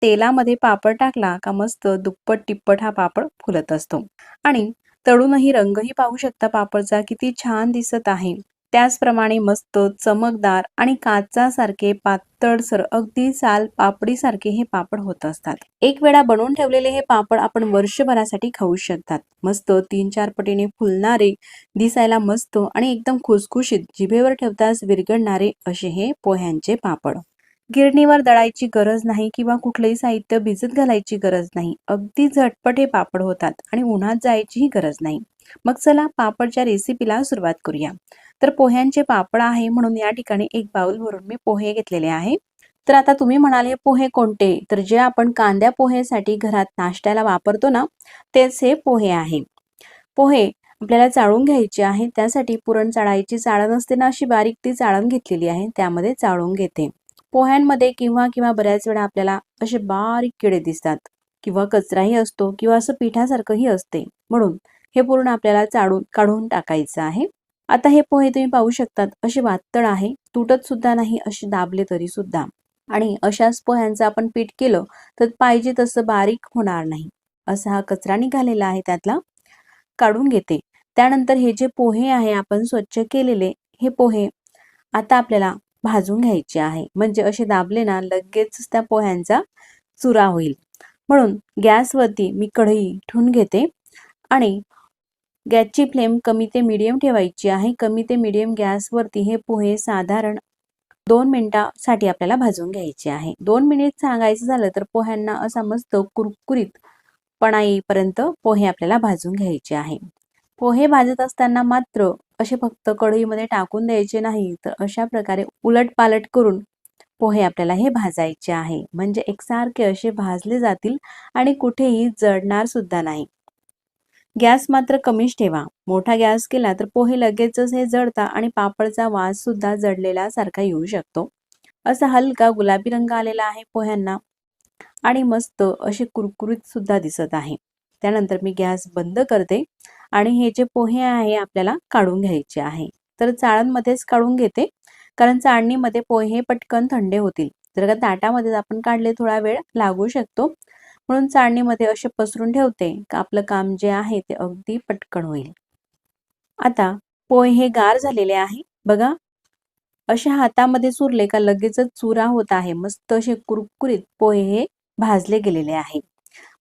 तेलामध्ये पापड टाकला का मस्त दुप्पट तिप्पट हा पापड फुलत असतो. आणि तळूनही रंगही पाहू शकता पापडचा किती छान दिसत आहे. त्याचप्रमाणे मस्त चमकदार आणि काचासारखे पातळसर अगदी साल पापडीसारखे हे पापड होत असतात. एक वेळा बनवून ठेवलेले हे पापड आपण वर्षभरासाठी खाऊ शकतात. मस्त 3-4 पटीने फुलणारे, दिसायला मस्त आणि एकदम खुसखुशीत, जिभेवर ठेवताच विरघळणारे असे हे पोह्यांचे पापड. गिरणीवर दळायची गरज नाही किंवा कुठलेही साहित्य भिजत घालायची गरज नाही. अगदी झटपट हे पापड होतात आणि उन्हात जायचीही गरज नाही. मग चला पापडच्या रेसिपीला सुरुवात करूया. तर पोह्यांचे पापड आहे म्हणून या ठिकाणी एक बाउल भरून मी पोहे घेतलेले आहे. तर आता तुम्ही म्हणाल हे पोहे कोणते? तर जे आपण कांद्या पोहेसाठी घरात नाश्त्याला वापरतो ना, तेच हे पोहे आहे. पोहे आपल्याला चाळून घ्यायचे आहे. त्यासाठी पुरण चाळायची चाळण असते ना, अशी बारीक ती चाळण घेतलेली आहे. त्यामध्ये चाळून घेते. पोह्यांमध्ये किंवा बऱ्याच वेळा आपल्याला असे बारीक किडे दिसतात किंवा कचराही असतो किंवा असं पिठासारखंही असते. म्हणून हे पूर्ण आपल्याला काढून टाकायचं आहे. आता हे पोहे तुम्ही पाहू शकतात असे पातळ आहे, तुटत सुद्धा नाही असे दाबले तरी सुद्धा. आणि अशाच पोह्यांचं आपण पीठ केलं तर पाहिजे तसं बारीक होणार नाही. असा हा कचरा निघालेला आहे त्यातला काढून घेते. त्यानंतर हे जे पोहे आहे आपण स्वच्छ केलेले हे पोहे आता आपल्याला भाजून घ्यायचे आहे. म्हणजे असे दाबले ना लगेच त्या पोह्यांचा चुरा होईल. म्हणून गॅसवरती मी कढई ठेवून घेते आणि गॅसची फ्लेम कमी ते मीडियम ठेवायची आहे. कमी ते मीडियम गॅसवरती हे पोहे साधारण 2 मिनिटासाठी आपल्याला भाजून घ्यायचे आहे. 2 मिनिट सांगायचं झालं तर पोह्यांना असा मस्त कुरकुरीतपणा येईपर्यंत पोहे आपल्याला भाजून घ्यायचे आहे. पोहे भाजत असताना मात्र असे फक्त कढईमध्ये टाकून द्यायचे नाही, तर अशा प्रकारे उलटपालट करून पोहे आपल्याला हे भाजायचे आहे. म्हणजे एकसारखे असे भाजले जातील आणि कुठेही जळणार सुद्धा नाही. गॅस मात्र कमीच ठेवा. मोठा गॅस केला तर पोहे लगेचच हे जळतात आणि पापडचा वास सुद्धा जळलेला सारखा येऊ शकतो. असा हलका गुलाबी रंग आलेला आहे पोह्यांना आणि मस्त असे कुरकुरीत सुद्धा दिसत आहे. त्यानंतर मी गॅस बंद करते आणि हे जे पोहे आहे आपल्याला काढून घ्यायचे आहे. तर चाळणमध्येच काढून घेते, कारण चाळणीमध्ये पोहे पटकन थंडे होतील. जर का ताटामध्ये आपण काढले थोडा वेळ लागू शकतो. म्हणून चाळणीमध्ये असे पसरून ठेवते का आपलं काम जे आहे ते अगदी पटकन होईल. आता पोहे हे गार झालेले आहे बघा. अशा हातामध्ये चुरले का लगेचच चुरा होत आहे. मस्त असे कुरकुरीत पोहे हे भाजले गेलेले आहे.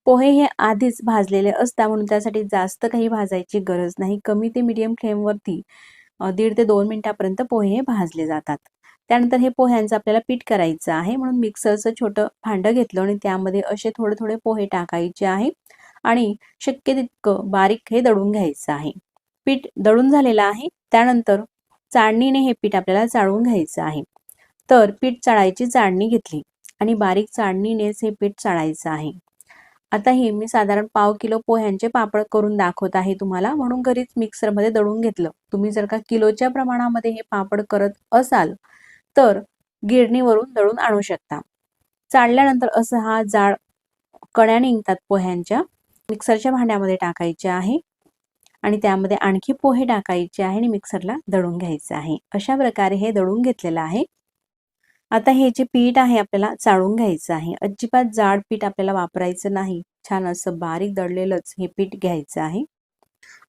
पोहे हे आधीच भाजलेले असतात म्हणून त्यासाठी जास्त काही भाजायची गरज नाही. कमी ते मीडियम फ्लेमवरती 1.5 ते 2 मिनिटापर्यंत पोहे हे भाजले जातात. त्यानंतर हे पोह्यांचं आपल्याला पीठ करायचं आहे. म्हणून मिक्सरचं छोटं भांडं घेतलं आणि त्यामध्ये असे थोडे थोडे पोहे टाकायचे आहे आणि शक्य तितकं बारीक हे दळून घ्यायचं आहे. पीठ दळून झालेलं आहे. त्यानंतर चाळणीने हे पीठ आपल्याला चाळून घ्यायचं आहे. तर पीठ चाळायची चाळणी घेतली आणि बारीक चाळणीनेच हे पीठ चाळायचं आहे. आता हे मी साधारण 1/2 किलो पोह्यांचे पापड करून दाखवत आहे तुम्हाला, म्हणून घरीच मिक्सरमध्ये दळून घेतलं. तुम्ही जर का किलोच्या प्रमाणामध्ये हे पापड करत असाल तर गिरणीवरून दळून आणू शकता. चाळल्यानंतर असं हा जाड कण्या निघतात पोह्यांच्या. मिक्सरच्या भांड्यामध्ये टाकायचे आहे आणि त्यामध्ये आणखी पोहे टाकायचे आहे आणि मिक्सरला दळून घ्यायचं आहे. अशा प्रकारे हे दळून घेतलेलं आहे. आता हे जे पीठ आहे आपल्याला चाळून घ्यायचं आहे. अजिबात जाड पीठ आपल्याला वापरायचं नाही. छान असं बारीक दळलेलंच हे पीठ घ्यायचं आहे.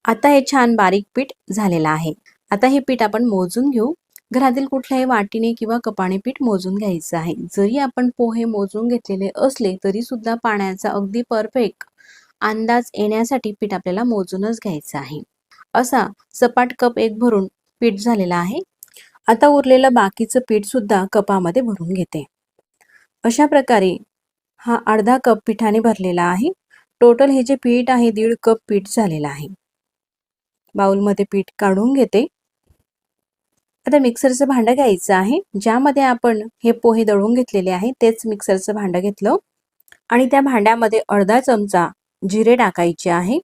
आता हे छान बारीक पीठ झालेलं आहे. आता हे पीठ आपण मोजून घेऊ. घरातील कुठल्याही वाटीने किंवा कपाने पीठ मोजून घ्यायचं आहे. जरी आपण पोहे मोजून घेतलेले असले तरी सुद्धा पाण्याचा अगदी परफेक्ट अंदाज येण्यासाठी पीठ आपल्याला मोजूनच घ्यायचं आहे. असा सपाट कप एक भरून पीठ झालेला आहे. आता उरलेलं बाकीचं पीठ सुद्धा कपामध्ये भरून घेते. अशा प्रकारे हा अर्धा कप पिठाने भरलेला आहे. टोटल हे जे पीठ आहे 1.5 कप पीठ झालेलं आहे. बाउलमध्ये पीठ काढून घेते. आता मिक्सरचं भांडं घ्यायचं आहे. ज्यामध्ये आपण हे पोहे दळून घेतलेले आहे तेच मिक्सरचं भांडं घेतलं आणि त्या भांड्यामध्ये अर्धा चमचा जिरे टाकायचे आहे.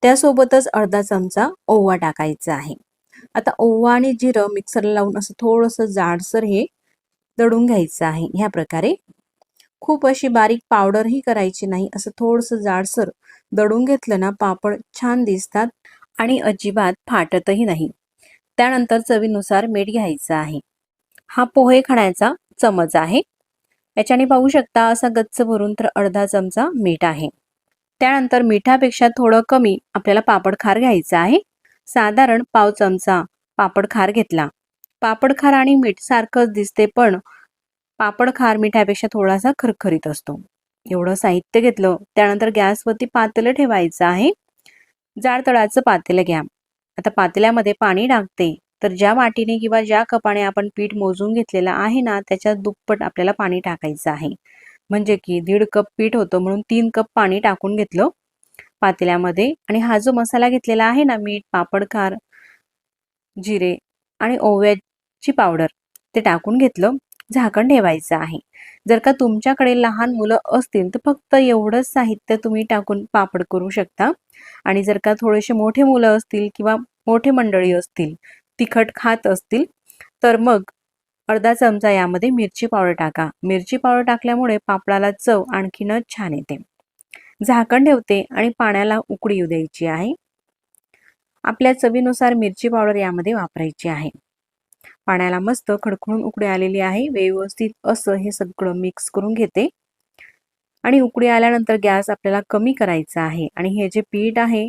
त्यासोबतच अर्धा चमचा ओवा टाकायचा आहे. आता ओवा आणि जिरं मिक्सरला लावून असं थोडंसं जाडसर हे दळून घ्यायचं आहे. ह्या प्रकारे खूप अशी बारीक पावडरही करायची नाही. असं थोडंसं जाडसर दळून घेतलं ना पापड छान दिसतात आणि अजिबात फाटतही नाही. त्यानंतर चवीनुसार मीठ घ्यायचं आहे. हा पोहे खाण्याचा चमच आहे. याच्याने पाहू शकता असा गच्च भरून तर अर्धा चमचा मीठ आहे. त्यानंतर मिठापेक्षा थोडं कमी आपल्याला पापड खार घ्यायचं आहे. साधारण पाव चमचा पापड खार घेतला. पापड खार आणि मीठ सारखंच दिसते, पण पापड खार मिठापेक्षा थोडासा खरखरीत असतो. एवढं साहित्य घेतलं. त्यानंतर गॅसवरती पातेलं ठेवायचं आहे. जाड तळाचं पातेलं घ्या. आता पातेल्यामध्ये पाणी टाकते. तर ज्या वाटीने किंवा ज्या कपाने आपण पीठ मोजून घेतलेलं आहे ना, त्याच्या दुप्पट आपल्याला पाणी टाकायचं आहे. म्हणजे की 1.5 कप पीठ होतं म्हणून 3 कप पाणी टाकून घेतलं पातेल्यामध्ये. आणि हा जो मसाला घेतलेला आहे ना, मीठ, पापड खार, जिरे आणि ओव्याची पावडर ते टाकून घेतलं. झाकण ठेवायचं आहे. जर का तुमच्याकडे लहान मुलं असतील तर फक्त एवढंच साहित्य तुम्ही टाकून पापड करू शकता. आणि जर का थोडेसे मोठे मुलं असतील किंवा मोठे मंडळी असतील, तिखट खात असतील, तर मग अर्धा चमचा यामध्ये मिरची पावडर टाका. मिरची पावडर टाकल्यामुळे पापडाला चव आणखीनच छान येते. झाकण ठेवते आणि पाण्याला उकळी येऊ द्यायची आहे. आपल्या चवीनुसार मिरची पावडर यामध्ये वापरायची आहे. पाण्याला मस्त खडखडून उकळी आलेली आहे. व्यवस्थित असं हे सगळं मिक्स करून घेते. आणि उकळी आल्यानंतर गॅस आपल्याला कमी करायचा आहे. आणि हे जे पीठ आहे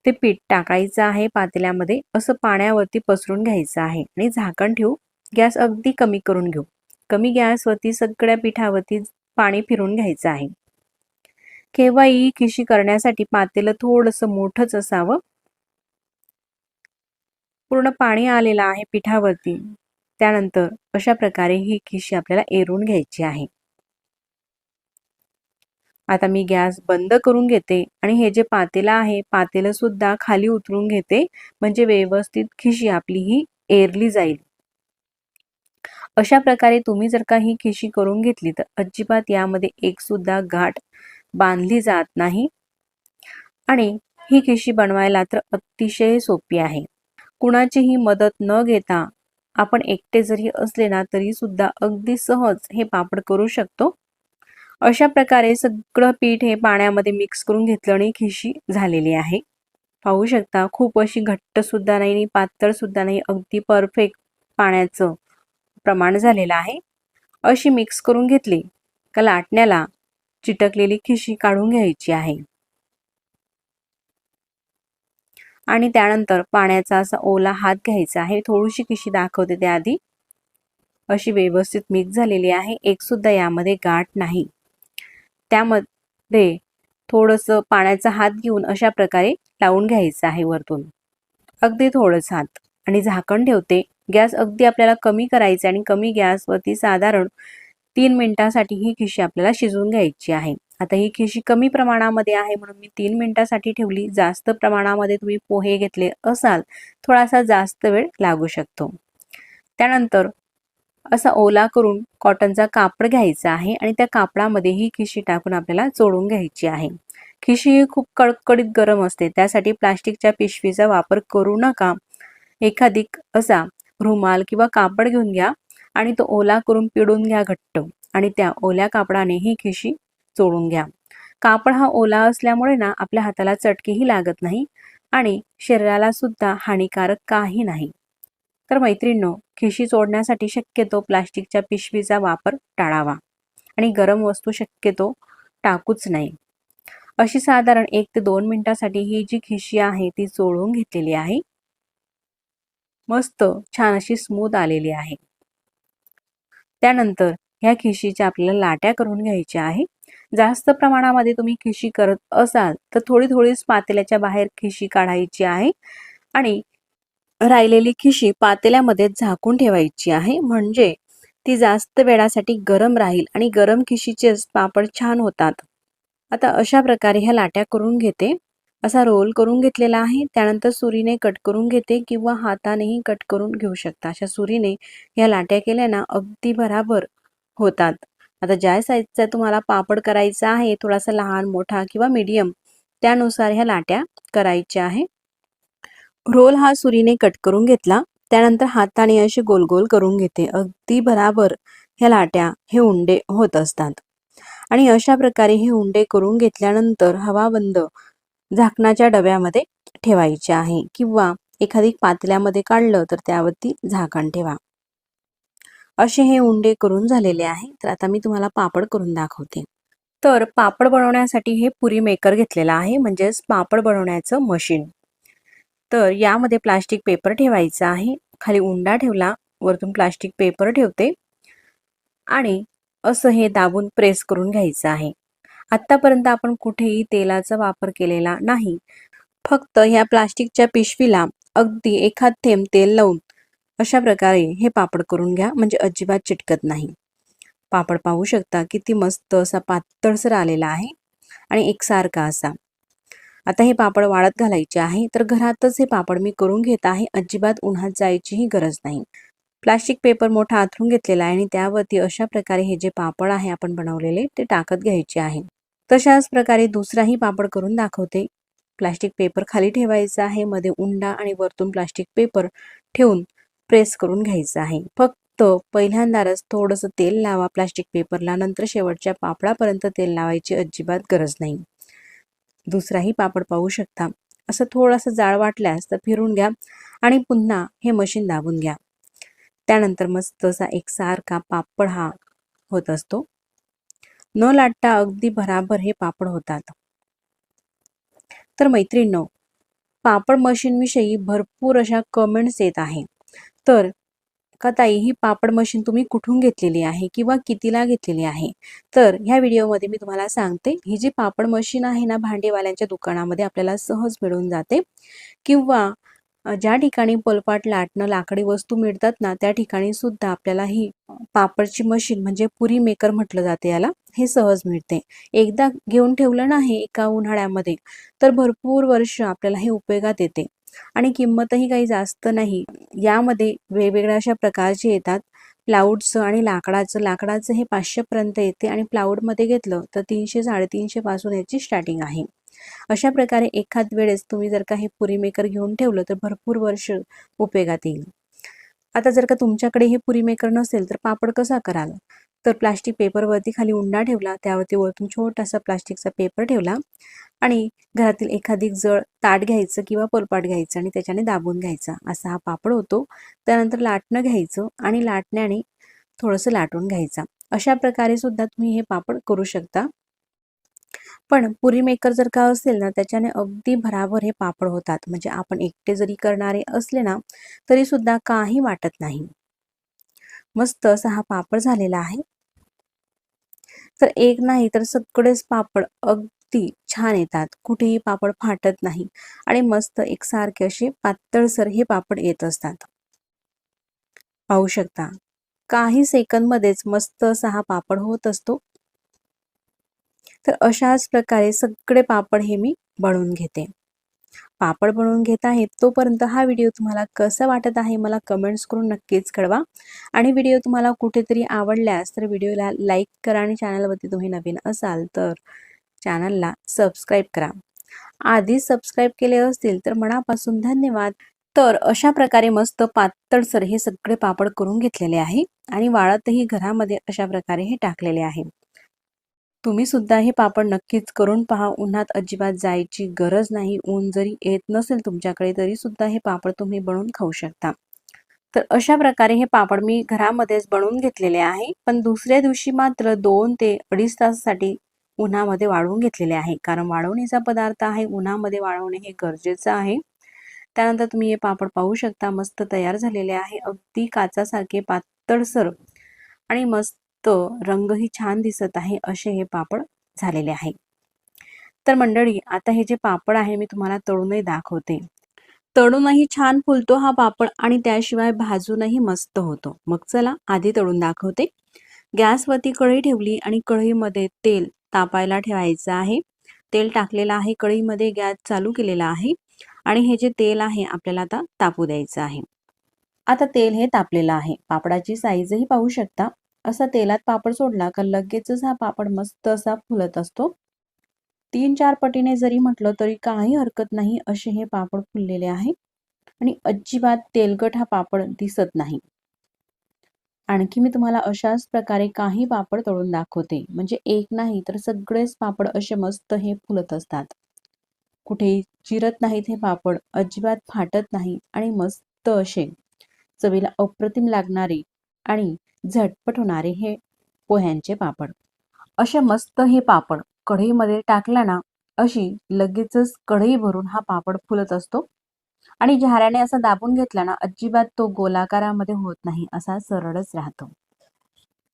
ते पीठ टाकायचं आहे पातेल्यामध्ये. असं पाण्यावरती पसरून घ्यायचं आहे आणि झाकण ठेवू. गॅस अगदी कमी करून घेऊ. कमी गॅसवरती सगळ्या पिठावरती पाणी फिरून घ्यायचं आहे. केव्हाही खिशी करण्यासाठी पातेलं थोडंसं मोठंच असावं. पूर्ण पाणी आलेलं आहे पिठावरती. त्यानंतर अशा प्रकारे ही खिशी आपल्याला एरून घ्यायची आहे. आता मी गॅस बंद करून घेते आणि हे जे पातेलं आहे पातेलं सुद्धा खाली उतरून घेते, म्हणजे व्यवस्थित खिशी आपली ही एरली जाईल. अशा प्रकारे तुम्ही जर का ही खिशी करून घेतली तर अजिबात यामध्ये एक सुद्धा गाठ बांधली जात नाही. आणि ही खिशी बनवायला तर अतिशय सोपी आहे. कुणाचीही मदत न घेता आपण एकटे जरी असले ना तरी सुद्धा अगदी सहज हे पापड करू शकतो. अशा प्रकारे सगळं पीठ हे पाण्यामध्ये मिक्स करून घेतलं आणि खिशी झालेली आहे. पाहू शकता खूप अशी घट्ट सुद्धा नाही आणि पातळ सुद्धा नाही, अगदी परफेक्ट पाण्याचं प्रमाण झालेलं आहे. अशी मिक्स करून घेतली का लाटण्याला चिटकलेली खिशी काढून घ्यायची आहे. आणि त्यानंतर पाण्याचा असा ओला हात घ्यायचा आहे. थोडीशी खिशी दाखवते त्याआधी. अशी व्यवस्थित मिक्स झालेली आहे. एक सुद्धा यामध्ये गाठ नाही. त्यामध्ये थोडंसं पाण्याचा हात घेऊन अशा प्रकारे लावून घ्यायचं आहे वरतून. अगदी थोडंच हात. आणि झाकण ठेवते. गॅस अगदी आपल्याला कमी करायचा आणि कमी गॅसवरती साधारण 3 मिनिटांसाठी ही खिशी आपल्याला शिजवून घ्यायची आहे. आता ही खिशी कमी प्रमाणामध्ये आहे म्हणून मी 3 मिनिटांसाठी ठेवली. जास्त प्रमाणामध्ये तुम्ही पोहे घेतले असाल थोडासा जास्त वेळ लागू शकतो. त्यानंतर असा ओला करून कॉटनचा कापड घ्यायचा आहे आणि त्या कापडामध्ये ही खिशी टाकून आपल्याला चोळून घ्यायची आहे. खिशी ही खूप कडकडीत गरम असते, त्यासाठी प्लास्टिकच्या पिशवीचा वापर करू नका. एखादी असा रुमाल किंवा कापड घेऊन घ्या आणि तो ओला करून पिळून घ्या घट्ट आणि त्या ओल्या कापडाने ही खिशी चोळून घ्या. कापड हा ओला असल्यामुळे ना आपल्या हाताला चटकेही लागत नाही आणि शरीराला सुद्धा हानिकारक काही नाही. तर मैत्रिणींनो, खिशी चोळण्यासाठी शक्यतो प्लास्टिकच्या पिशवीचा वापर टाळावा आणि गरम वस्तू शक्यतो टाकूच नाही. अशी साधारण 1 ते 2 मिनिटांसाठी ही जी खिशी आहे ती चोळून घेतलेली आहे. मस्त छान अशी स्मूथ आलेली आहे. त्यानंतर ह्या खिशीच्या आपल्याला लाट्या करून घ्यायच्या आहे. जास्त प्रमाणामध्ये तुम्ही खिशी करत असाल तर थोडी थोडीच पातेल्याच्या बाहेर खिशी काढायची आहे आणि राहिलेली खिशी पातेल्यामध्ये झाकून ठेवायची आहे, म्हणजे ती जास्त वेळासाठी गरम राहील आणि गरम खिशीचेच पापड छान होतात. आता अशा प्रकारे ह्या लाट्या करून घेते. असा रोल करून घेतलेला आहे. त्यानंतर सुरीने कट करून घेते किंवा हातानेही कट करून घेऊ शकता. अशा सुरीने ह्या लाट्या केल्या ना अगदी बराबर होतात. आता ज्या साईजचा तुम्हाला पापड करायचा आहे, थोडासा लहान, मोठा किंवा मीडियम, त्यानुसार ह्या लाट्या करायच्या आहे. रोल हा सुरीने कट करून घेतला. त्यानंतर हाताने असे गोल गोल करून घेते. अगदी बराबर ह्या लाट्या हे उंडे होत असतात. आणि अशा प्रकारे हे उंडे करून घेतल्यानंतर हवाबंद झाकणाच्या डब्यामध्ये ठेवायचे आहे किंवा एखादी पातेल्यामध्ये काढलं तर त्यावरती झाकण ठेवा. असे हे उंडे करून झालेले आहे. तर आता मी तुम्हाला पापड करून दाखवते. तर पापड बनवण्यासाठी हे पुरी मेकर घेतलेला आहे, म्हणजेच पापड बनवण्याचं मशीन. तर यामध्ये प्लास्टिक पेपर ठेवायचा आहे. खाली उंडा ठेवला, वरतून प्लास्टिक पेपर ठेवते आणि असं हे दाबून प्रेस करून घ्यायचं आहे. आत्तापर्यंत आपण कुठेही तेलाचा वापर केलेला नाही. फक्त ह्या प्लास्टिकच्या पिशवीला अगदी एखाद थेंब तेल लावून अशा प्रकारे हे पापड करून घ्या, म्हणजे अजिबात चिटकत नाही. पापड पाहू शकता किती मस्त असा पातळसर आलेला आहे आणि एकसारखा असा. आता हे पापड वाळत घालायचे आहे. तर घरातच हे पापड मी करून घेत आहे. अजिबात उन्हात जायचीही गरज नाही. प्लास्टिक पेपर मोठा आथरून घेतलेला आहे आणि त्यावरती अशा प्रकारे हे जे पापड आहे आपण बनवलेले ते टाकत घ्यायचे आहे. तशाच प्रकारे दुसराही पापड करून दाखवते. प्लास्टिक पेपर खाली ठेवायचा आहे, मध्ये उंडा आणि वरतून प्लास्टिक पेपर ठेवून प्रेस करून घ्यायचं आहे. फक्त पहिल्यांदाच थोडंसं तेल लावा प्लास्टिक पेपरला, नंतर शेवटच्या पापडापर्यंत तेल लावायची अजिबात गरज नाही. दुसराही पापड पाहू शकता. असं थोडंसं जाळ वाटल्यास तर फिरून घ्या आणि पुन्हा हे मशीन दाबून घ्या. त्यानंतर मस्त असा एकसारखा पापड हा होत असतो. न लाटता अगदी भराभर हे पापड होतात. तर मैत्रिणींनो, पापड मशीन विषयी भरपूर अशा कमेंट्स येत आहे. तर का ताई, ही पापड मशीन तुम्ही कुठून घेतलेली आहे किंवा कितीला घेतलेली आहे? तर ह्या व्हिडिओमध्ये मी तुम्हाला सांगते. ही जी पापड मशीन आहे ना, भांडेवाल्यांच्या दुकानामध्ये आपल्याला सहज मिळून जाते किंवा ज्या ठिकाणी पोलपाट लाटणं लाकडी वस्तू मिळतात ना, त्या ठिकाणी सुद्धा आपल्याला ही पापडची मशीन म्हणजे पुरी मेकर म्हटलं जाते याला, हे सहज मिळते. एकदा घेऊन ठेवलं ना हे एका उन्हाळ्यामध्ये, तर भरपूर वर्ष आपल्याला हे उपयोगात येते आणि किंमतही काही जास्त नाही. यामध्ये वेगवेगळ्या अशा प्रकारचे येतात. प्लाऊडचं आणि लाकडाचं हे 500 पर्यंत येते आणि प्लाऊडमध्ये घेतलं तर 300-350 पासून याची स्टार्टिंग आहे. अशा प्रकारे एखाद वेळेस तुम्ही जर का हे पुरी मेकर घेऊन ठेवलं तर भरपूर वर्ष उपयोगात येईल. आता जर का तुमच्याकडे हे पुरी मेकर नसेल तर पापड कसा कराल? तर प्लास्टिक पेपरवरती खाली उंडा ठेवला, त्यावरती वरतून छोटासा प्लास्टिकचा पेपर ठेवला आणि घरातील एखादी जड ताट घ्यायचं किंवा पोलपाट घ्यायचं आणि त्याच्याने दाबून घ्यायचा. असा हा पापड होतो. त्यानंतर लाटणं घ्यायचं आणि लाटण्याने थोडंसं लाटून घ्यायचा. अशा प्रकारे सुद्धा तुम्ही हे पापड करू शकता. पण पुरी मेकर जर का असेल ना, त्याच्याने अगदी भराभर हे पापड होतात. म्हणजे आपण एकटे जरी करणारे असले ना, तरी सुद्धा काही वाटत नाही. मस्त असा हा पापड झालेला आहे. तर एक नाही तर सगळेच पापड अगदी छान येतात. कुठेही पापड फाटत नाही आणि मस्त एकसारखे असे पातळसर हे पापड येत असतात. पाहू शकता, काही सेकंदमध्येच मस्त असा हा पापड होत असतो. तर अशाच प्रकारे सगळे पापड हे मी बनवून घेते. पापड बनवून घेत आहे तोपर्यंत हा व्हिडिओ तुम्हाला कसा वाटत आहे मला कमेंट्स करून नक्कीच कळवा. आणि व्हिडिओ तुम्हाला कुठेतरी आवडल्यास तर व्हिडिओला लाईक करा आणि चॅनलवरती तुम्ही नवीन असाल तर चॅनलला सबस्क्राईब करा. आधी सबस्क्राईब केले असतील तर मनापासून धन्यवाद. तर अशा प्रकारे मस्त पातळसर हे सगळे पापड करून घेतलेले आहे आणि वाळतही घरामध्ये अशा प्रकारे हे टाकलेले आहे. तुम्ही सुद्धा हे पापड नक्कीच करून पहा. उन्हात अजिबात जायची गरज नाही. ऊन जरी येत नसेल तुमच्याकडे तरी सुद्धा हे पापड तुम्ही बनवून खाऊ शकता. तर अशा प्रकारे हे पापड मी घरामध्येच बनवून घेतलेले आहे. पण दुसऱ्या दिवशी मात्र 2 ते 2.5 तासासाठी उन्हामध्ये वाळवून घेतलेले आहे. कारण वाळवणीचा पदार्थ आहे. उन्हामध्ये वाळवणे हे गरजेचं आहे. त्यानंतर तुम्ही हे पापड पाहू शकता मस्त तयार झालेले आहे. अगदी काचासारखे पातळसर आणि मस्त रंगही छान दिसत आहे असे हे पापड झालेले आहे. तर मंडळी, आता हे जे पापड आहे मी तुम्हाला तळूनही दाखवते. तळूनही छान फुलतो हा पापड आणि त्याशिवाय भाजूनही मस्त होतो. मग चला आधी तळून दाखवते. गॅसवरती कढई ठेवली आणि कढईमध्ये तेल तापायला ठेवायचं आहे. तेल टाकलेलं आहे कढईमध्ये, गॅस चालू केलेला आहे आणि हे जे तेल आहे आपल्याला आता तापू द्यायचं आहे. आता तेल हे तापलेलं आहे. पापडाची साईजही पाहू शकता. असा तेलात पापड सोडला का लगेचच हा पापड मस्त असा फुलत असतो. 3-4 पटीने जरी म्हटलं तरी काही हरकत नाही असे हे पापड फुललेले आहे आणि अजिबात तेलकट हा पापड दिसत नाही. आणखी मी तुम्हाला अशाच प्रकारे काही पापड तळून दाखवते. म्हणजे एक नाही तर सगळेच पापड असे मस्त हे फुलत असतात. कुठेही चिरत नाहीत हे पापड, अजिबात फाटत नाही आणि मस्त असे चवीला अप्रतिम लागणारे आणि झटपट होणारे हे पोह्यांचे पापड. असे मस्त हे पापड कढईमध्ये टाकला ना, अशी लगेचच कढई भरून हा पापड फुलत असतो आणि झाऱ्याने असा दाबून घेतला ना, अजिबात तो गोलाकारामध्ये होत नाही, असा सरळच राहतो.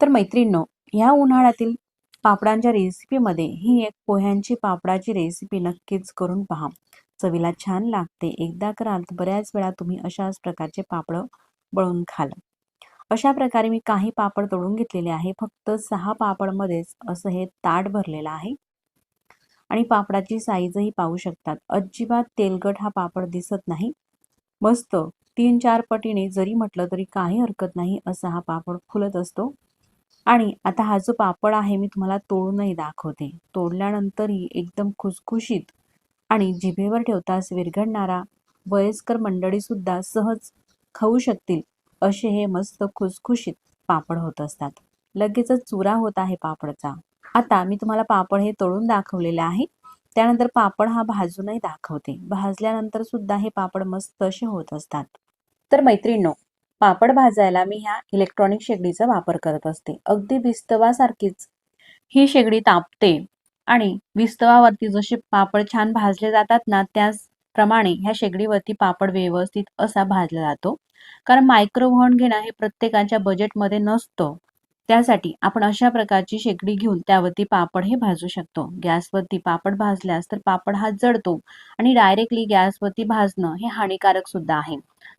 तर मैत्रिणींनो, ह्या उन्हाळ्यातील पापडांच्या रेसिपीमध्ये ही एक पोह्यांची पापडाची रेसिपी नक्कीच करून पहा. चवीला छान लागते. एकदा कराल तर बऱ्याच वेळा तुम्ही अशाच प्रकारचे पापड बनवून खाल. अशा प्रकारे मी काही पापड तळून घेतलेले आहे. फक्त 6 पापडमध्येच असं हे ताट भरलेलं आहे आणि पापडाची साईजही पाहू शकतात. अजिबात तेलकट हा पापड दिसत नाही. मस्त 3-4 पटीने जरी म्हटलं तरी काही हरकत नाही, असा हा पापड फुलत असतो. आणि आता हा जो पापड आहे मी तुम्हाला तोडूनही दाखवते. तोडल्यानंतरही एकदम खुसखुशीत आणि जिभेवर ठेवताच विरघळणारा, वयस्कर मंडळी सुद्धा सहज खाऊ शकतील असे हे मस्त खुसखुशीत पापड होत असतात. लगेचच चुरा होत आहे पापडचा. आता मी तुम्हाला पापड हे तळून दाखवलेले आहे. त्यानंतर पापड हा भाजूनही दाखवते. भाजल्यानंतर सुद्धा हे पापड मस्त असे होत असतात. तर मैत्रिणींनो, पापड भाजायला मी ह्या इलेक्ट्रॉनिक शेगडीचा वापर करत असते. अगदी विस्तवासारखीच ही शेगडी तापते आणि विस्तवावरती जसे पापड छान भाजले जातात ना, त्याचप्रमाणे ह्या शेगडीवरती पापड व्यवस्थित असा भाजला जातो. कारण मायक्रोव्हन घेणं हे प्रत्येकाच्या बजेटमध्ये नसतं. त्यासाठी आपण अशा प्रकारची शेगडी घेऊन त्यावरती पापड हे भाजू शकतो. गॅसवरती पापड भाजल्यास तर पापड हा जळतो आणि डायरेक्टली गॅसवरती भाजणं हे हानिकारक सुद्धा आहे.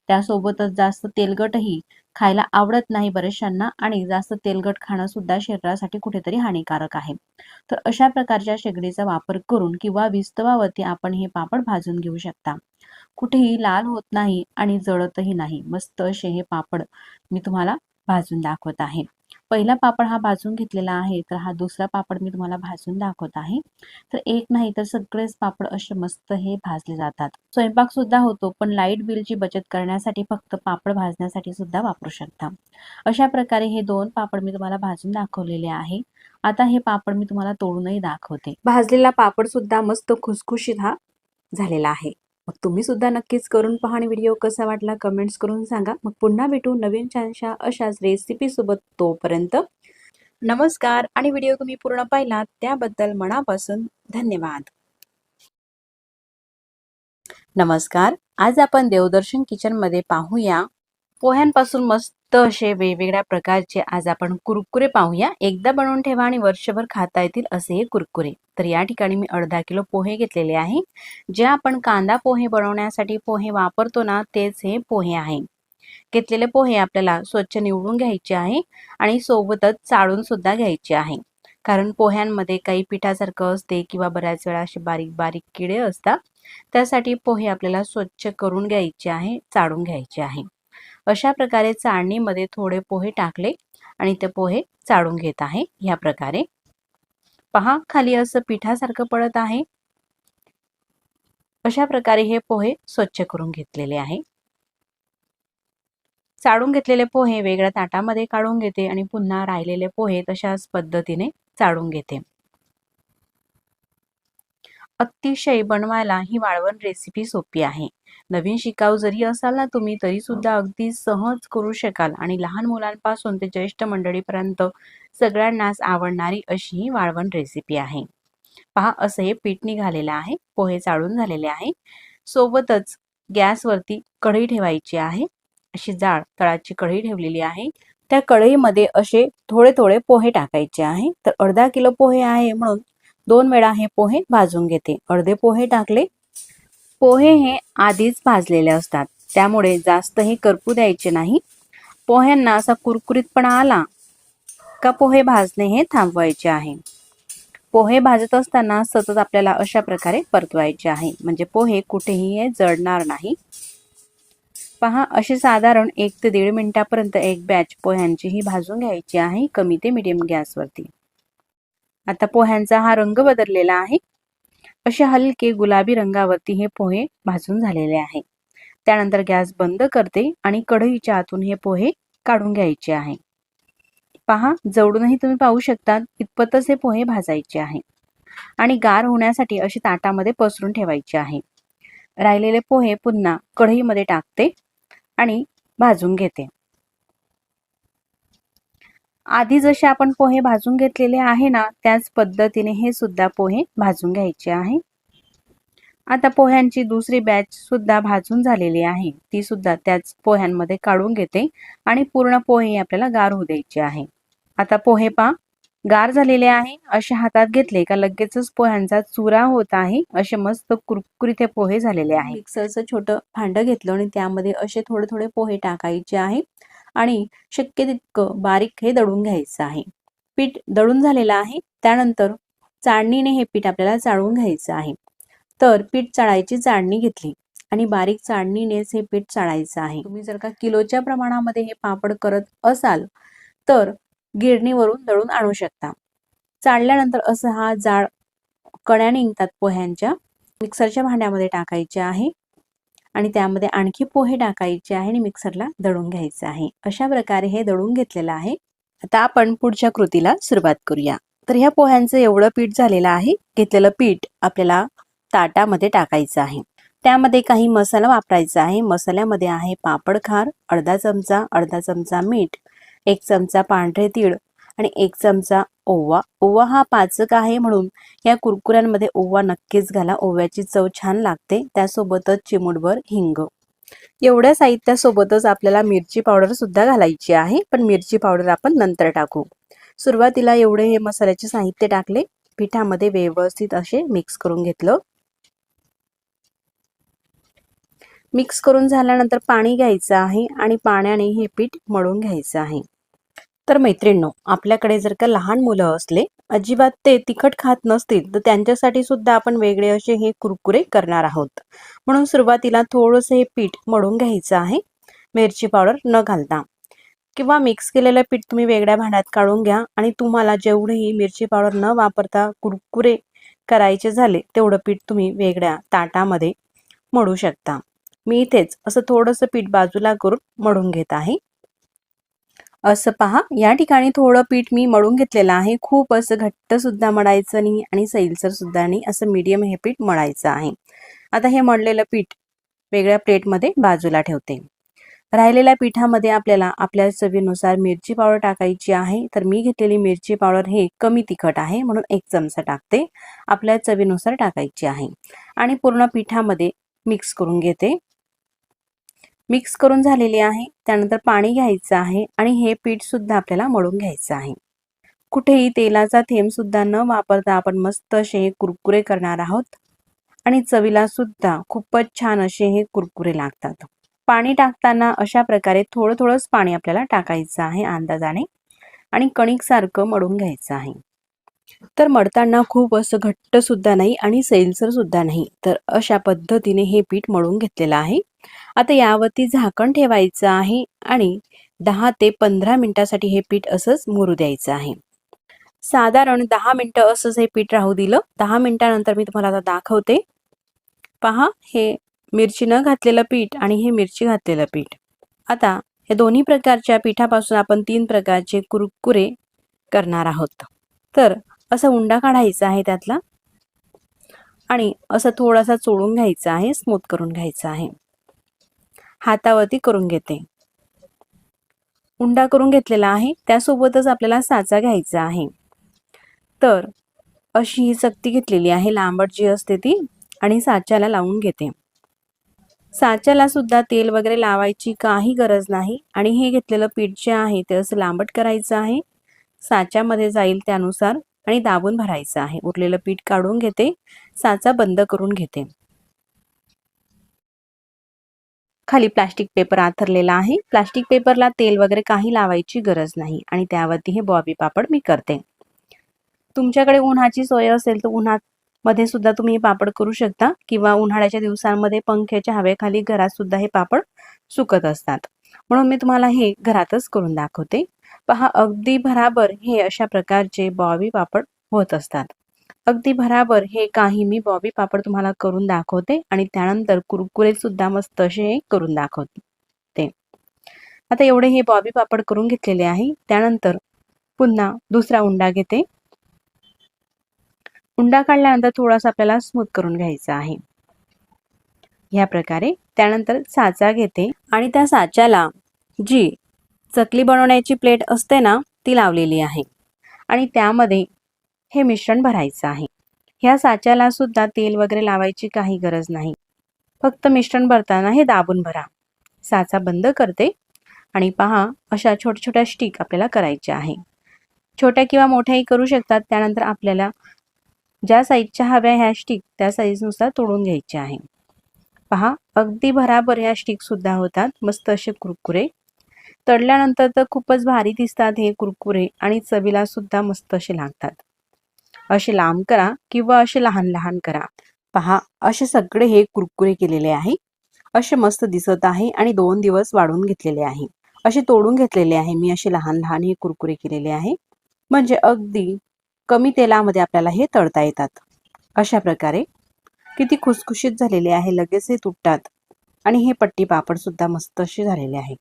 त्यासोबतच जास्त तेलकटही खायला आवडत नाही बऱ्याचशांना आणि जास्त तेलकट खाणं सुद्धा शरीरासाठी कुठेतरी हानिकारक आहे. तर अशा प्रकारच्या शेगडीचा वापर करून किंवा विस्तवावरती आपण हे पापड भाजून घेऊ शकता. कुठेही लाल होत नाही आणि जळतही नाही. मस्त असे हे पापड मी तुम्हाला भाजून दाखवत आहे. पहिला पापड हा भाजून घेतलेला आहे, तर हा दुसरा पापड मी तुम्हाला भाजून दाखवत आहे. तर एक नाही तर सगळेच पापड असे मस्त हे भाजले जातात. स्वयंपाक सुद्धा होतो, पण लाईट बिलची बचत करण्यासाठी फक्त पापड भाजण्यासाठी सुद्धा वापरू शकता. अशा प्रकारे हे 2 पापड मी तुम्हाला भाजून दाखवलेले आहे. आता हे पापड मी तुम्हाला तोडूनही दाखवते. भाजलेला पापड सुद्धा मस्त खुसखुशीत हा झालेला आहे. मग तुम्ही सुद्धा नक्कीच करून पहा आणि व्हिडिओ कसा वाटला कमेंट्स करून सांगा. मग पुन्हा भेटू नवीन छानशा अशाच रेसिपी सोबत. तोपर्यंत नमस्कार आणि व्हिडिओ तुम्ही पूर्ण पाहिलात त्याबद्दल मनापासून धन्यवाद. नमस्कार. आज आपण देवदर्शन किचन मध्ये पाहूया पोह्यांपासून मस्त असे वेगवेगळ्या प्रकारचे आज आपण कुरकुरे पाहूया. एकदा बनवून ठेवा आणि वर्षभर खाता येतील असे हे कुरकुरे. तर या ठिकाणी मी अर्धा किलो पोहे घेतलेले आहे. जे आपण कांदा पोहे बनवण्यासाठी पोहे वापरतो ना, तेच हे पोहे आहे. घेतलेले पोहे आपल्याला स्वच्छ निवडून घ्यायचे आहे आणि सोबतच चाळून सुद्धा घ्यायचे आहे. कारण पोह्यांमध्ये काही पिठासारखं असते किंवा बऱ्याच वेळा असे बारीक बारीक किडे असतात. त्यासाठी पोहे आपल्याला स्वच्छ करून घ्यायचे आहे, चाळून घ्यायचे आहे. अशा प्रकारे चाळणीमध्ये थोडे पोहे टाकले आणि ते पोहे चाळून घेत आहे. ह्या प्रकारे पहा, खाली असं पिठासारखं पडत आहे. अशा प्रकारे हे पोहे स्वच्छ करून घेतलेले आहे. चाळून घेतलेले पोहे वेगळ्या ताटामध्ये काढून घेते आणि पुन्हा राहिलेले पोहे तशाच पद्धतीने चाळून घेते. अतिशय बनवायला ही वाळवण रेसिपी सोपी आहे. नवीन शिकाऊ जरी असाल ना तुम्ही, तरी सुद्धा अगदी सहज करू शकाल आणि लहान मुलांपासून ते ज्येष्ठ मंडळीपर्यंत सगळ्यांनाच आवडणारी अशी ही वाळवण रेसिपी आहे. पहा, असं हे पीठ निघालेलं आहे. पोहे चाळून झालेले आहे. सोबतच गॅसवरती कढई ठेवायची आहे. अशी जाड तळाची कढई ठेवलेली आहे. त्या कढईमध्ये असे थोडे थोडे पोहे टाकायचे आहे. तर अर्धा किलो पोहे आहे म्हणून 2 वेळा हे पोहे भाजून घेते. अर्धे पोहे टाकले. पोहे हे आधीच भाजलेले असतात, त्यामुळे जास्तही करपू द्यायचे नाही. पोह्यांना असा कुरकुरीतपणा आला का पोहे भाजणे हे थांबवायचे आहे. पोहे भाजत असताना सतत आपल्याला अशा प्रकारे परतवायचे आहे, म्हणजे पोहे कुठेही हे जळणार नाही. पहा, असे साधारण 1 ते 1.5 मिनिटापर्यंत एक बॅच पोह्यांची ही भाजून घ्यायची आहे, कमी ते मीडियम गॅसवरती. आता पोह्यांचा हा रंग बदललेला आहे. असे हलके गुलाबी रंगावरती हे पोहे भाजून झालेले आहे. त्यानंतर गॅस बंद करते आणि कढईच्या आतून हे पोहे काढून घ्यायचे आहे. पहा, जवळूनही तुम्ही पाहू शकता इतपतच हे पोहे भाजायचे आहे आणि गार होण्यासाठी अशी ताटामध्ये पसरून ठेवायचे आहे. राहिलेले पोहे पुन्हा कढईमध्ये टाकते आणि भाजून घेते. आधी जसे आपण पोहे भाजून घेतलेले आहे ना, त्याच पद्धतीने हे सुद्धा पोहे भाजून घ्यायचे आहे. आता पोह्यांची दुसरी बॅच सुद्धा भाजून झालेली आहे. ती सुद्धा त्याच पोह्यांमध्ये काढून घेते आणि पूर्ण पोहे आपल्याला गार होऊ द्यायचे आहे. आता पोहे गार झालेले आहे. असे हातात घेतले का लगेचच पोह्यांचा चुरा होत आहे. असे मस्त कुरकुरीत हे पोहे झालेले आहे. मिक्सरचं छोटं भांडं घेतलं आणि त्यामध्ये असे थोडे थोडे पोहे टाकायचे आहे आणि शक्य तितकं बारीक हे दळून घ्यायचं आहे. पीठ दळून झालेलं आहे. त्यानंतर चाळणीने हे पीठ आपल्याला चाळून घ्यायचं आहे. तर पीठ चाळायची चाळणी घेतली आणि बारीक चाळणीनेच हे पीठ चाळायचं आहे. तुम्ही जर का किलोच्या प्रमाणामध्ये हे पापड करत असाल तर गिरणीवरून दळून आणू शकता. चाळल्यानंतर असं हा जाड कण्या निघतात पोह्यांच्या. मिक्सरच्या भांड्यामध्ये टाकायचे आहे आणि त्यामध्ये आणखी पोहे टाकायचे आहे आणि मिक्सरला दळून घ्यायचे आहे. अशा प्रकारे हे दळून घेतलेलं आहे. आता आपण पुढच्या कृतीला सुरुवात करूया. तर ह्या पोह्यांचं एवढं पीठ झालेलं आहे. घेतलेलं पीठ आपल्याला ताटामध्ये टाकायचं आहे. त्यामध्ये काही मसाला वापरायचा आहे. मसाल्यामध्ये आहे पापड खार, अर्धा चमचा मीठ, 1 चमचा पांढरे तीळ आणि 1 चमचा ओवा. ओवा हा पाचक आहे म्हणून या कुरकुऱ्यांमध्ये ओवा नक्कीच घाला. ओव्याची चव छान लागते. त्यासोबतच चिमूटभर हिंग. एवढ्या साहित्यासोबतच आपल्याला मिरची पावडर सुद्धा घालायची आहे, पण मिरची पावडर आपण नंतर टाकू. सुरुवातीला एवढे हे मसाल्याचे साहित्य टाकले. पिठामध्ये व्यवस्थित असे मिक्स करून घेतलं. मिक्स करून झाल्यानंतर पाणी घ्यायचं आहे आणि पाण्याने हे पीठ मळून घ्यायचं आहे. तर मैत्रिणींनो, आपल्याकडे जर का लहान मुलं असले, अजिबात ते तिखट खात नसतील, तर त्यांच्यासाठी सुद्धा आपण वेगळे असे हे कुरकुरे करणार आहोत. म्हणून सुरुवातीला थोडंसं हे पीठ मळून घ्यायचं आहे, मिरची पावडर न घालता. किंवा मिक्स केलेलं पीठ तुम्ही वेगळ्या भांड्यात काढून घ्या आणि तुम्हाला जेवढेही मिरची पावडर न वापरता कुरकुरे करायचे झाले, तेवढं पीठ तुम्ही वेगळ्या ताटामध्ये मळू शकता. मी इथेच असं थोडंसं पीठ बाजूला करून मळून घेत आहे. असं पहा, या ठिकाणी थोडं पीठ मी मळून घेतलेलं आहे. खूप असं घट्ट सुद्धा मळायचं नाही आणि सैलसर सुद्धा नाही, असं मीडियम हे पीठ मळायचं आहे. आता हे मळलेलं पीठ वेगळ्या प्लेटमध्ये बाजूला ठेवते. राहिलेल्या पिठामध्ये आपल्याला आपल्या चवीनुसार मिरची पावडर टाकायची आहे. तर मी घेतलेली मिरची पावडर हे कमी तिखट आहे म्हणून 1 चमचा टाकते. आपल्या चवीनुसार टाकायची आहे आणि पूर्ण पिठामध्ये मिक्स करून घेते. मिक्स करून झालेली आहे. त्यानंतर पाणी घ्यायचं आहे आणि हे पीठ सुद्धा आपल्याला मळून घ्यायचं आहे. कुठेही तेलाचा थेंब सुद्धा न वापरता आपण मस्त असे कुरकुरे करणार आहोत आणि चवीला सुद्धा खूपच छान असे हे कुरकुरे लागतात. पाणी टाकताना अशा प्रकारे थोडं थोडंच पाणी आपल्याला टाकायचं आहे अंदाजाने आणि कणिक सारखं मळून घ्यायचं आहे. तर मळताना खूप असं घट्ट सुद्धा नाही आणि सैलसर सुद्धा नाही, तर अशा पद्धतीने हे पीठ मळून घेतलेलं आहे. आता यावरती झाकण ठेवायचं आहे आणि 10 ते 15 मिनिटासाठी हे पीठ असंच मुरू द्यायचं आहे. साधारण 10 मिनिटं असंच हे पीठ राहू दिलं. 10 मिनिटानंतर मी तुम्हाला आता दाखवते. पहा, हे मिरची न घातलेलं पीठ आणि हे मिरची घातलेलं पीठ. आता हे दोन्ही प्रकारच्या पिठापासून आपण 3 प्रकारचे कुरकुरे करणार आहोत. तर असा उंडा काढायचा आहे त्यातला आणि असं थोडासा चोळून घ्यायचा आहे, स्मूथ करून घ्यायचा आहे. हातावरती करून घेते. उंडा करून घेतलेला आहे. त्यासोबतच आपल्याला साचा घ्यायचा आहे. तर अशी ही चकती घेतलेली आहे, लांबट जी असते ती, आणि साच्याला लावून घेते. साच्याला सुद्धा तेल वगैरे लावायची काही गरज नाही आणि हे घेतलेलं पीठ जे आहे ते असं लांबट करायचं आहे. साच्यामध्ये जाईल त्यानुसार आणि दाबून भरायचं आहे. उरलेलं पीठ काढून घेते. साचा बंद करून घेते. खाली प्लास्टिक पेपर आथरलेला आहे. प्लास्टिक पेपरला तेल वगैरे काही लावायची गरज नाही आणि त्यावरती हे बॉबी पापड मी करते. तुमच्याकडे उन्हाची सोय असेल तर उन्हामध्ये सुद्धा तुम्ही हे पापड करू शकता किंवा उन्हाळ्याच्या दिवसांमध्ये पंख्याच्या हवेखाली घरात सुद्धा हे पापड सुकत असतात. म्हणून मी तुम्हाला हे घरातच करून दाखवते. पहा, अगदी भराबर हे अशा प्रकारचे बॉबी पापड होत असतात. अगदी भराबर हे काही मी बॉबी पापड तुम्हाला करून दाखवते आणि त्यानंतर कुरकुरे सुद्धा मस्त असे करून दाखवते. आता एवढे हे बॉबी पापड करून घेतलेले आहे. त्यानंतर पुन्हा दुसरा उंडा घेते. उंडा काढल्यानंतर थोडासा आपल्याला स्मूथ करून घ्यायचा आहे या प्रकारे. त्यानंतर साचा घेते आणि त्या साच्याला जी चकली बनवण्याची प्लेट असते ना, ती लावलेली आहे आणि त्यामध्ये हे मिश्रण भरायचं आहे. ह्या साच्याला सुद्धा तेल वगैरे लावायची काही गरज नाही. फक्त मिश्रण भरताना हे दाबून भरा. साचा बंद करते आणि पहा अशा छोट्या छोट्या स्टिक आपल्याला करायच्या आहे. छोट्या किंवा मोठ्याही करू शकतात. त्यानंतर आपल्याला ज्या साईजच्या हव्या ह्या स्टिक त्या साईजनुसार तोडून घ्यायचे आहे. पहा अगदी भराभर ह्या स्टिक सुद्धा होतात मस्त असे कुरकुरे. तळल्यानंतर तर खूपच भारी दिसतात हे कुरकुरे आणि चवीला सुद्धा मस्त असे लागतात. असे लांब करा किंवा असे लहान लहान करा. पहा असे सगळे हे कुरकुरे केलेले आहे. असे मस्त दिसत आहे आणि 2 दिवस वाढून घेतलेले आहे. असे तोडून घेतलेले आहे मी. असे लहान लहान हे कुरकुरे केलेले आहे. म्हणजे अगदी कमी तेलामध्ये आपल्याला हे तळता येतात. अशा प्रकारे किती खुसखुशीत झालेले आहे. लगेच हे तुटतात आणि हे पट्टी पापड सुद्धा मस्त असे झालेले आहे.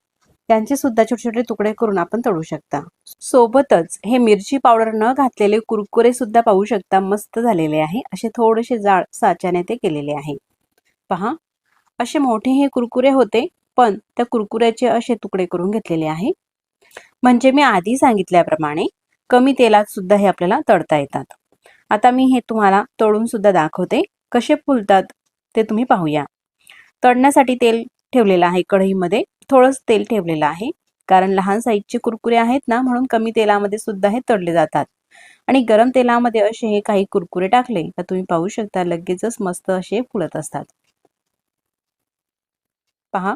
त्यांचे सुद्धा छोटे छोटे तुकडे करून आपण तळू शकता. सोबतच हे मिरची पावडर न घातलेले कुरकुरे सुद्धा पाहू शकता मस्त झालेले आहे. असे थोडेसे जाड साच्याने ते केलेले आहे. पहा असे मोठे हे कुरकुरे होते पण त्या कुरकुऱ्याचे असे तुकडे करून घेतलेले आहे. म्हणजे मी आधी सांगितल्याप्रमाणे कमी तेलात सुद्धा हे आपल्याला तळता येतात. आता मी हे तुम्हाला तळून सुद्धा दाखवते कसे फुलतात ते तुम्ही पाहूया. तळण्यासाठी तेल ठेवलेलं आहे. कढईमध्ये थोडंच तेल ठेवलेलं आहे कारण लहान साईजचे कुरकुरे आहेत ना, म्हणून कमी तेलामध्ये सुद्धा हे तळले जातात. आणि गरम तेलामध्ये असे हे काही कुरकुरे टाकले तर तुम्ही पाहू शकता लगेचच मस्त असे फुलत असतात. पहा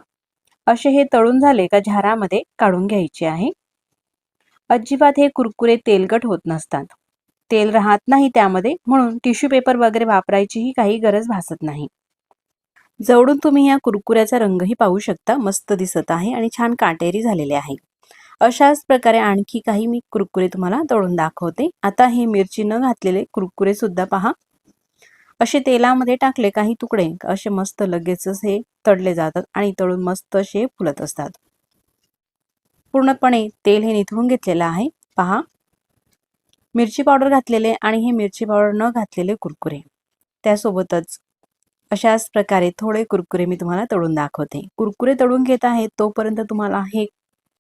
असे हे तळून झाले का झारामध्ये काढून घ्यायचे आहे. अजिबात हे कुरकुरे तेलकट होत नसतात. तेल राहत नाही त्यामध्ये, म्हणून टिश्यू पेपर वगैरे वापरायचीही काही गरज भासत नाही. जवळून तुम्ही या कुरकुऱ्याचा रंगही पाहू शकता. मस्त दिसत आहे आणि छान काटेरी झालेले आहे. अशाच प्रकारे आणखी काही मी कुरकुरे तुम्हाला तळून दाखवते. आता हे मिरची न घातलेले कुरकुरे सुद्धा पहा असे तेलामध्ये टाकले काही तुकडे असे मस्त लगेचच हे तळले जातात आणि तळून मस्त असे फुलत असतात. पूर्णपणे तेल हे निथळून घेतलेलं आहे. पहा मिरची पावडर घातलेले आणि हे मिरची पावडर न घातलेले कुरकुरे. त्यासोबतच अशाच प्रकारे थोडे कुरकुरे मी तुम्हाला तळून दाखवते. कुरकुरे तळून घेत आहे तोपर्यंत तुम्हाला हे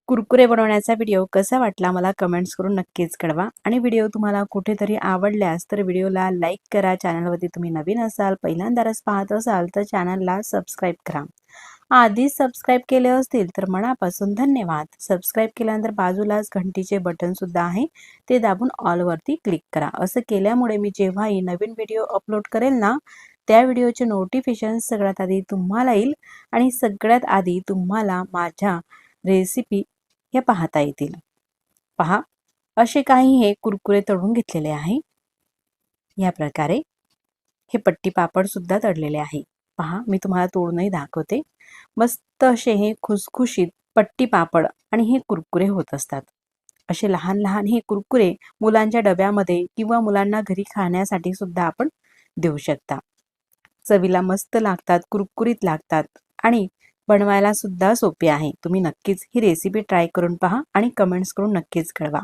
कुरकुरे बनवण्याचा व्हिडिओ कसा वाटला मला कमेंट्स करून नक्कीच कळवा. आणि व्हिडिओ तुम्हाला कुठेतरी आवडल्यास तर व्हिडिओला लाईक करा. चॅनलवरती तुम्ही नवीन असाल, पहिल्यांदाच पाहत असाल तर चॅनलला सबस्क्राईब करा. आधीच सबस्क्राईब केले असतील तर मनापासून धन्यवाद. सबस्क्राईब केल्यानंतर बाजूलाच घंटीचे बटन सुद्धा आहे, ते दाबून ऑलवरती क्लिक करा. असं केल्यामुळे मी जेव्हाही नवीन व्हिडिओ अपलोड करेल ना, त्या व्हिडिओचे नोटिफिकेशन सगळ्यात आधी तुम्हाला येईल आणि सगळ्यात आधी तुम्हाला माझ्या रेसिपी हे पाहता येतील. पहा असे काही हे कुरकुरे तळून घेतलेले आहे. या प्रकारे हे पट्टी पापड सुद्धा तळलेले आहे. पहा मी तुम्हाला तोडूनही दाखवते. मस्त असे हे खुसखुशीत पट्टी पापड आणि हे कुरकुरे होत असतात. असे लहान लहान हे कुरकुरे मुलांच्या डब्यामध्ये किंवा मुलांना घरी खाण्यासाठी सुद्धा आपण देऊ शकता. चवीला मस्त लागतात, कुरकुरीत लागतात आणि बनवायला सुद्धा सोपे आहे. तुम्ही नक्कीच ही रेसिपी ट्राय करून पहा आणि कमेंट्स करून नक्कीच कळवा.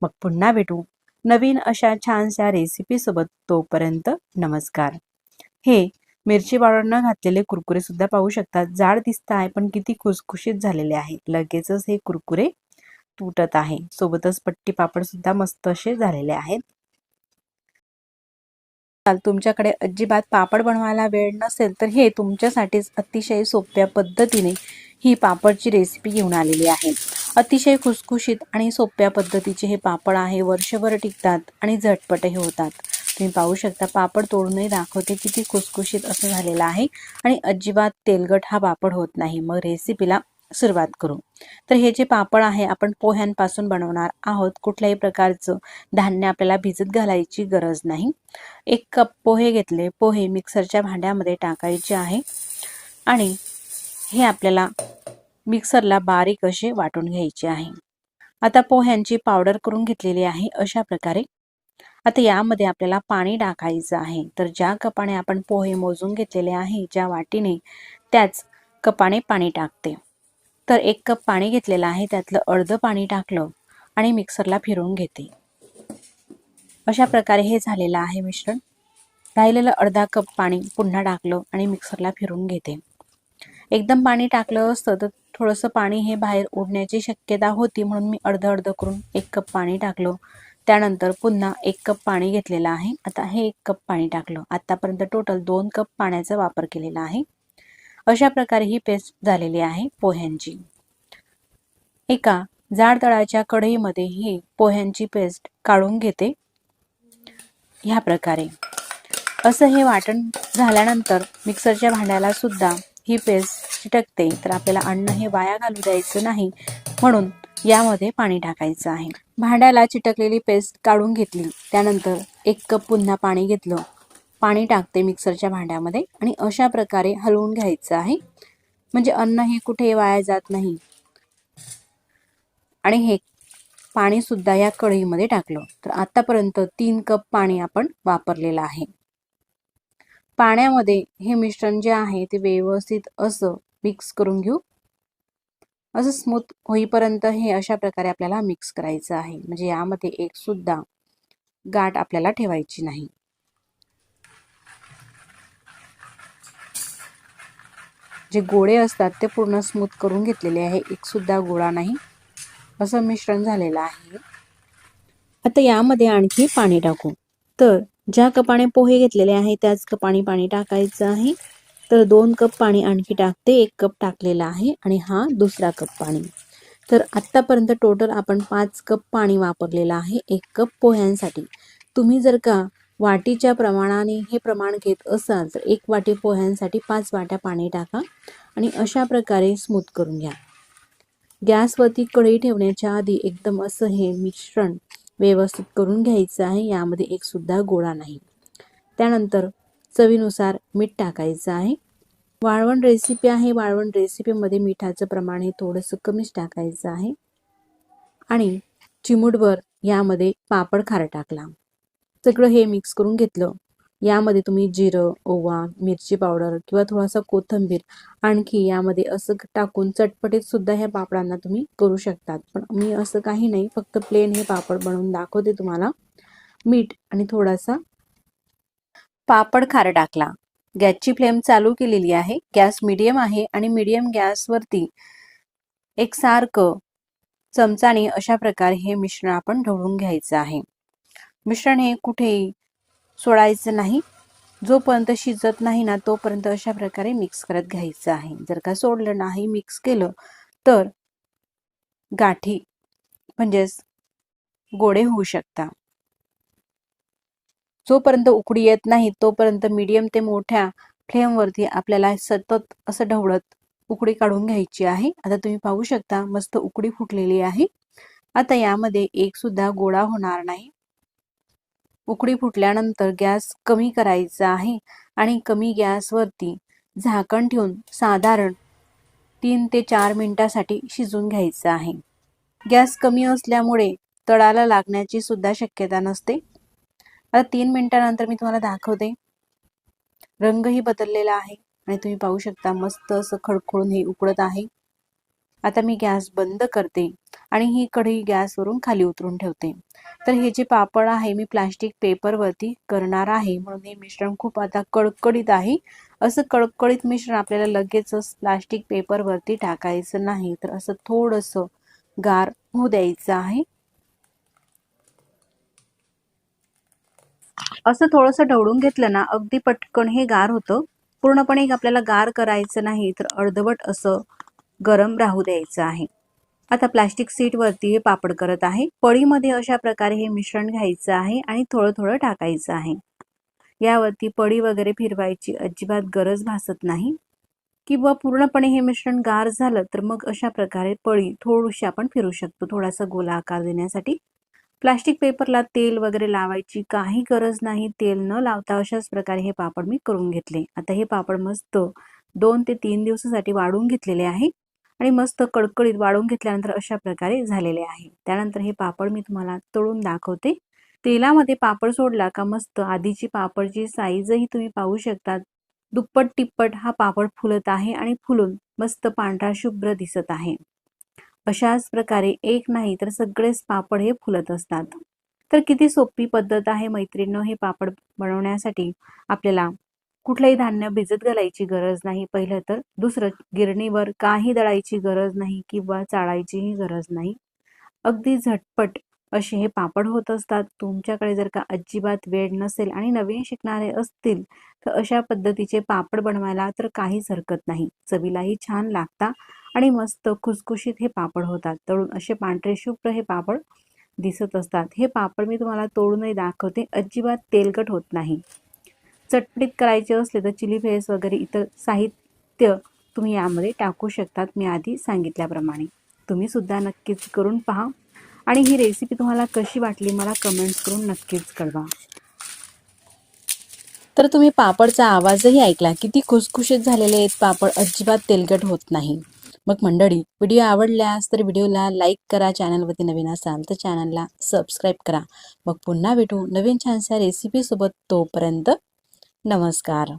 मग पुन्हा भेटू नवीन अशा छानशा रेसिपी सोबत. तोपर्यंत नमस्कार. हे मिरची पावडर न घातलेले कुरकुरे सुद्धा पाहू शकतात. जाड दिसत आहे पण किती खुसखुशीत झालेले आहे. लगेचच हे कुरकुरे तुटत आहे. सोबतच पट्टी पापड सुद्धा मस्त असे झालेले आहेत. तुमच्याकडे अजिबात पापड बनवायला वेळ नसेल तर हे तुमच्यासाठीच अतिशय सोप्या पद्धतीने ही पापडची रेसिपी घेऊन आलेली आहे. अतिशय खुसखुशीत आणि सोप्या पद्धतीचे हे पापड आहे. वर्षभर टिकतात आणि झटपटही होतात. तुम्ही पाहू शकता पापड तोडूनही दाखवते किती खुसखुशीत असं झालेलं आहे आणि अजिबात तेलकट हा पापड होत नाही. मग रेसिपीला सुरुवात करू. तर हे जे पापड आहे आपण पोह्यांपासून बनवणार आहोत. कुठल्याही प्रकारचं धान्य आपल्याला भिजत घालायची गरज नाही. 1 कप पोहे घेतले. पोहे मिक्सरच्या भांड्यामध्ये टाकायचे आहे आणि हे आपल्याला मिक्सरला बारीक असे वाटून घ्यायचे आहे. आता पोह्यांची पावडर करून घेतलेली आहे अशा प्रकारे. आता यामध्ये आपल्याला पाणी टाकायचं आहे. तर ज्या कपाने आपण पोहे मोजून घेतलेले आहे, ज्या वाटीने त्याच कपाने पाणी टाकते. तर 1 कप पाणी घेतलेलं आहे, त्यातलं अर्ध पाणी टाकलं आणि मिक्सरला फिरवून घेते. अशा प्रकारे हे झालेलं आहे मिश्रण. राहिलेलं अर्धा कप पाणी पुन्हा टाकलं आणि मिक्सरला फिरवून घेते. एकदम पाणी टाकलं असतं तर थोडंसं पाणी हे बाहेर उडण्याची शक्यता होती, म्हणून मी अर्ध करून 1 कप पाणी टाकलं. त्यानंतर पुन्हा 1 कप पाणी घेतलेलं आहे. आता हे 1 कप पाणी टाकलं. आतापर्यंत टोटल 2 कप पाण्याचा वापर केलेला आहे. अशा प्रकारे ही पेस्ट झालेली आहे पोह्यांची. एका जाड तळाच्या कढईमध्ये ही पोह्यांची पेस्ट काढून घेते. ह्या प्रकारे असं हे वाटण झाल्यानंतर मिक्सरच्या भांड्याला सुद्धा ही पेस्ट चिटकते, तर आपल्याला अन्न हे वाया घालू द्यायचं नाही, म्हणून यामध्ये पाणी टाकायचं आहे. भांड्याला चिटकलेली पेस्ट काढून घेतली. त्यानंतर 1 कप पुन्हा पाणी घेतलं. पाणी टाकते मिक्सरच्या भांड्यामध्ये आणि अशा प्रकारे हलवून घ्यायचं आहे, म्हणजे अन्न हे कुठे वाया जात नाही. आणि हे पाणी सुद्धा या कढईमध्ये टाकलं. तर आतापर्यंत 3 कप पाणी आपण वापरलेलं आहे. पाण्यामध्ये हे मिश्रण जे आहे ते व्यवस्थित असं मिक्स करून घेऊ. असं स्मूथ होईपर्यंत हे अशा प्रकारे आपल्याला मिक्स करायचं आहे, म्हणजे यामध्ये एक सुद्धा गाठ आपल्याला ठेवायची नाही. जे गोळे असतात ते पूर्ण स्मूथ करून घेतलेले आहे, एक सुद्धा गोळा नाही. असं मिश्रण झालेलं आहे. आता यामध्ये आणखी पाणी टाकू. तर ज्या कपाने पोहे घेतलेले आहे त्याच कपाने पाणी टाकायचं आहे. तर 2 कप पाणी आणखी टाकते. 1 कप टाकलेला आहे आणि हा दुसरा कप पाणी. तर आत्तापर्यंत टोटल आपण 5 कप पाणी वापरलेलं आहे 1 कप पोह्यांसाठी. तुम्ही जर का वाटीच्या प्रमाणाने हे प्रमाण घेत असाल तर 1 वाटी पोह्यांसाठी 5 वाट्या पाणी टाका आणि अशा प्रकारे स्मूथ करून घ्या. गॅसवरती कढई ठेवण्याच्या आधी एकदम असं हे मिश्रण व्यवस्थित करून घ्यायचं आहे. यामध्ये एक सुद्धा गोळा नाही. त्यानंतर चवीनुसार मीठ टाकायचं आहे. वाळवण रेसिपी आहे. वाळवण रेसिपीमध्ये मिठाचं प्रमाण हे थोडंसं कमीच टाकायचं आहे. आणि चिमूटभर यामध्ये पापड खार टाकला. सगळं हे मिक्स करून घेतलं. यामध्ये तुम्ही जिरं, ओवा, मिरची पावडर किंवा थोडासा कोथिंबीर आणखी यामध्ये असं टाकून चटपटीत सुद्धा ह्या पापडांना तुम्ही करू शकतात. पण मी असं काही नाही, फक्त प्लेन हे पापड बनवून दाखवते तुम्हाला. मीठ आणि थोडासा पापड खार टाकला. गॅसची फ्लेम चालू केलेली आहे. गॅस मीडियम आहे आणि मीडियम गॅसवरती एकसारखं चमचाने अशा प्रकारे हे मिश्रण आपण ढवळून घ्यायचं आहे. मिश्रण हे कुठेही सोडायचं नाही. जोपर्यंत शिजत नाही ना तोपर्यंत अशा प्रकारे मिक्स करत घ्यायचं आहे. जर का सोडलं नाही, मिक्स केलं तर गाठी म्हणजेच गोळे होऊ शकतात. जोपर्यंत उकडी येत नाही तोपर्यंत मीडियम ते मोठ्या फ्लेमवरती आपल्याला सतत असं ढवळत उकडी काढून घ्यायची आहे. आता तुम्ही पाहू शकता मस्त उकडी फुटलेली आहे. आता यामध्ये एक सुद्धा गोळा होणार नाही. उकडी फुटल्यानंतर गॅस कमी करायचा आहे आणि कमी गॅसवरती झाकण ठेवून साधारण 3 ते 4 मिनिटासाठी शिजून घ्यायचं आहे. गॅस कमी असल्यामुळे तळाला लागण्याची सुद्धा शक्यता नसते. आता 3 मिनिटानंतर मी तुम्हाला दाखवते. रंगही बदललेला आहे आणि तुम्ही पाहू शकता मस्त असं खळखळून हे उकळत आहे. आता मी गॅस बंद करते आणि ही कढई गॅसवरून खाली उतरून ठेवते. तर हे जे पापड आहे मी प्लास्टिक पेपरवरती करणार आहे, म्हणून हे मिश्रण खूप आता कडकडीत आहे. असं कडकडीत मिश्रण आपल्याला लगेचच प्लास्टिक पेपरवरती टाकायचं नाही, तर असं थोडंसं गार होऊ द्यायचं आहे. असं थोडंसं ढवळून घेतलं ना अगदी पटकन हे गार होतं. पूर्णपणे आपल्याला गार करायचं नाही, तर अर्धवट असं गरम राहू द्यायचं आहे. आता प्लास्टिक सीट वरती हे पापड करत आहे. पळीमध्ये अशा प्रकारे हे मिश्रण घ्यायचं आहे आणि थोडं थोडं टाकायचं आहे. यावरती पळी वगैरे फिरवायची अजिबात गरज भासत नाही. किंवा पूर्णपणे हे मिश्रण गार झालं तर मग अशा प्रकारे पळी थोडीशी आपण फिरू शकतो, थोडासा गोल आकार देण्यासाठी. प्लास्टिक पेपरला तेल वगैरे लावायची काही गरज नाही. तेल न लावता अशाच प्रकारे हे पापड मी करून घेतले. आता हे पापड मस्त 2 ते 3 दिवसासाठी वाळून घेतलेले आहे आणि मस्त कडकडीत वाळून घेतल्यानंतर अशा प्रकारे झालेले आहे. त्यानंतर हे पापड मी तुम्हाला तळून दाखवते. तेलामध्ये पापड सोडला का मस्त आधीची पापडची साईजही तुम्ही पाहू शकता. दुप्पट तिप्पट हा पापड फुलत आहे आणि फुलून मस्त पांढरा शुभ्र दिसत आहे. अशाच प्रकारे एक नाही तर सगळेच पापड हे फुलत असतात. तर किती सोपी पद्धत आहे मैत्रिणींनो हे पापड बनवण्यासाठी. आपल्याला कुठलंही धान्य भिजत घालायची गरज नाही पहिलं तर. दुसरं, गिरणीवर काही दळायची गरज नाही किंवा चाळायचीही गरज नाही. अगदी झटपट असे हे पापड होत असतात. तुमच्याकडे जर का अजिबात वेळ नसेल आणि नवीन शिकणारे असतील तर अशा पद्धतीचे पापड बनवायला तर काहीच हरकत नाही. चवीलाही छान लागतात आणि मस्त खुसखुशीत हे पापड होतात. तळून असे पांढरे शुभ्र हे पापड दिसत असतात. हे पापड मी तुम्हाला तोडूनही दाखवते. अजिबात तेलकट होत नाही. चटपटीत करायचे असले तर चिली फ्लेक्स वगैरे इतर साहित्य तुम्ही यामध्ये टाकू शकतात मी आधी सांगितल्याप्रमाणे. तुम्ही सुद्धा नक्कीच करून पहा आणि ही रेसिपी तुम्हाला कशी वाटली मला कमेंट्स करून नक्कीच कळवा. तर तुम्ही पापडचा आवाजही ऐकला, किती खुसखुशीत झालेले आहेत पापड, अजिबात तेलकट होत नाही. मग मंडळी, व्हिडिओ आवडल्यास तर व्हिडिओला लाईक करा, चॅनलवरती नवीन असाल तर चॅनलला सबस्क्राईब करा. मग पुन्हा भेटू नवीन छानशा रेसिपीसोबत. तोपर्यंत नमस्कार.